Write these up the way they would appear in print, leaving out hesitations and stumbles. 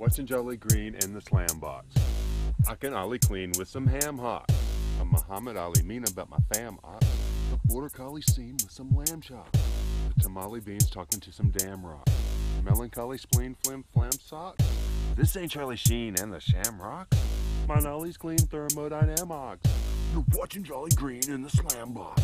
Watching Jolly Green in the Slambox. I can ollie clean with some ham hocks. A Muhammad Ali mean about my fam ox. A border collie scene with some lamb chops. The tamale beans talking to some damn rocks. Melancholy spleen flim flam socks. This ain't Charlie Sheen and the Shamrocks. Mine ollie's clean thermodynamics. You're watching Jolly Green in the Slambox.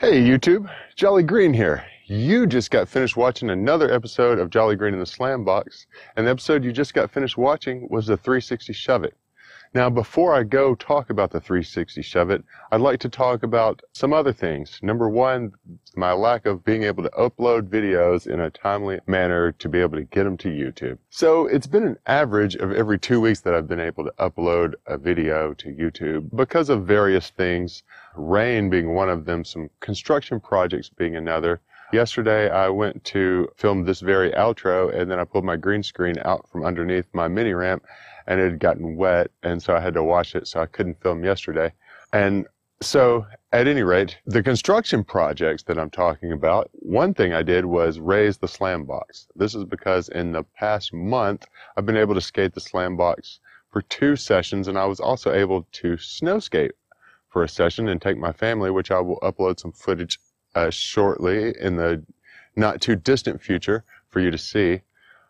Hey YouTube, Jolly Green here. You just got finished watching another episode of Jolly Green in the Slambox, and the episode you just got finished watching was the 360 Shove It. Now, before I go talk about the 360 Shove It, I'd like to talk about some other things. Number one, my lack of being able to upload videos in a timely manner to be able to get them to YouTube. So it's been an average of every 2 weeks that I've been able to upload a video to YouTube because of various things, rain being one of them, some construction projects being another. Yesterday, I went to film this very outro, and then I pulled my green screen out from underneath my mini ramp, and it had gotten wet, and so I had to wash it, so I couldn't film yesterday. And so, at any rate, the construction projects that I'm talking about, one thing I did was raise the Slambox. This is because in the past month, I've been able to skate the Slambox for 2 sessions, and I was also able to snow skate for a session and take my family, which I will upload some footage shortly in the not too distant future for you to see.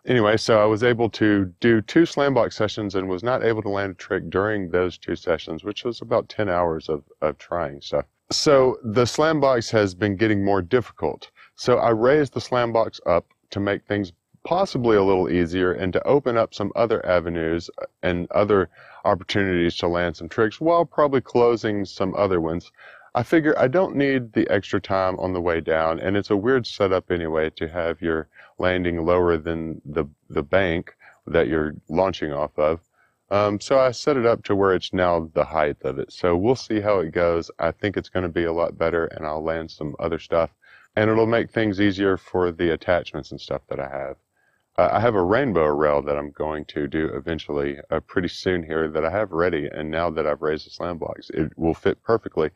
Anyway, so I was able to do 2 Slambox sessions and was not able to land a trick during those 2 sessions, which was about 10 hours of trying stuff. So the Slambox has been getting more difficult. So I raised the Slambox up to make things possibly a little easier and to open up some other avenues and other opportunities to land some tricks while probably closing some other ones. I figure I don't need the extra time on the way down, and it's a weird setup anyway to have your landing lower than the bank that you're launching off of. So I set it up to where it's now the height of it. So we'll see how it goes. I think it's going to be a lot better, and I'll land some other stuff, and it'll make things easier for the attachments and stuff that I have. I have a rainbow rail that I'm going to do eventually pretty soon here that I have ready, and now that I've raised the Slambox, it will fit perfectly.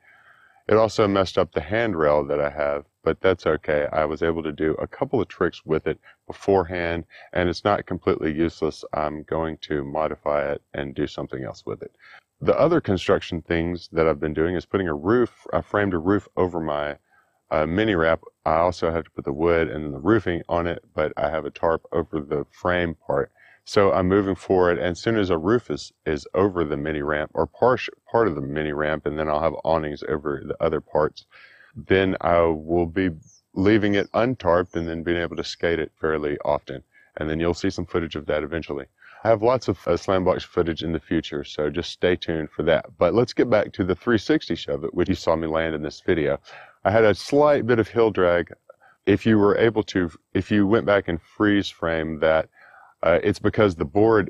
It also messed up the handrail that I have, but that's okay. I was able to do a couple of tricks with it beforehand, and it's not completely useless. I'm going to modify it and do something else with it. The other construction things that I've been doing is putting a roof. I framed a roof over my mini wrap. I also have to put the wood and the roofing on it, but I have a tarp over the frame part. So I'm moving forward, and as soon as a roof is over the mini ramp, or part of the mini ramp, and then I'll have awnings over the other parts, then I will be leaving it untarped and then being able to skate it fairly often. And then you'll see some footage of that eventually. I have lots of Slambox footage in the future, so just stay tuned for that. But let's get back to the 360 Shove It, which you saw me land in this video. I had a slight bit of hill drag. If you went back and freeze frame that, it's because the board,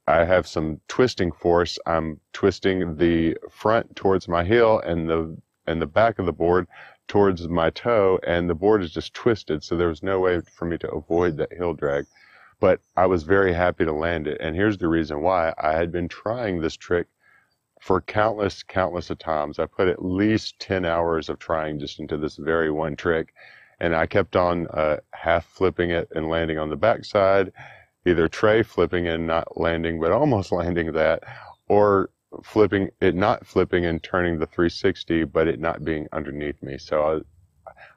I have some twisting force. I'm twisting the front towards my heel and the back of the board towards my toe, and the board is just twisted, so there was no way for me to avoid that heel drag. But I was very happy to land it, and here's the reason why. I had been trying this trick for countless of times. I put at least 10 hours of trying just into this very one trick, and I kept on half flipping it and landing on the backside, either tray flipping and not landing, but almost landing that, or flipping it, not flipping and turning the 360, but it not being underneath me. So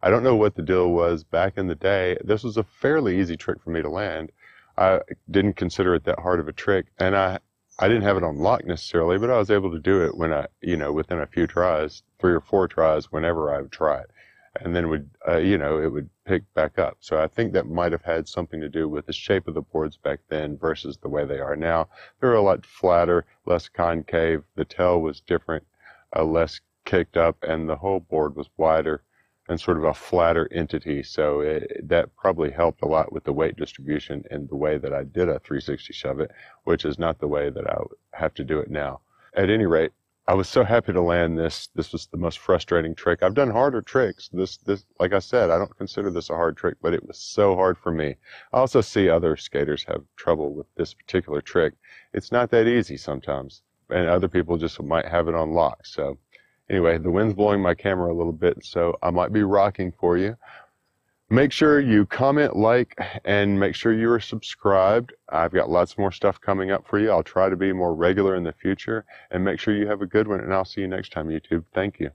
I don't know what the deal was back in the day. This was a fairly easy trick for me to land. I didn't consider it that hard of a trick, and I didn't have it on lock necessarily, but I was able to do it when within a few tries, 3 or 4 tries, whenever I would try it. And then it would pick back up. So I think that might have had something to do with the shape of the boards back then versus the way they are now. They're a lot flatter, less concave. The tail was different, less kicked up, and the whole board was wider and sort of a flatter entity. So that probably helped a lot with the weight distribution and the way that I did a 360 Shove It, which is not the way that I have to do it now. At any rate, I was so happy to land this. This was the most frustrating trick. I've done harder tricks. This, like I said, I don't consider this a hard trick, but it was so hard for me. I also see other skaters have trouble with this particular trick. It's not that easy sometimes, and other people just might have it on lock. So anyway, the wind's blowing my camera a little bit, so I might be rocking for you. Make sure you comment, like, and make sure you are subscribed. I've got lots more stuff coming up for you. I'll try to be more regular in the future, and make sure you have a good one, and I'll see you next time, YouTube. Thank you.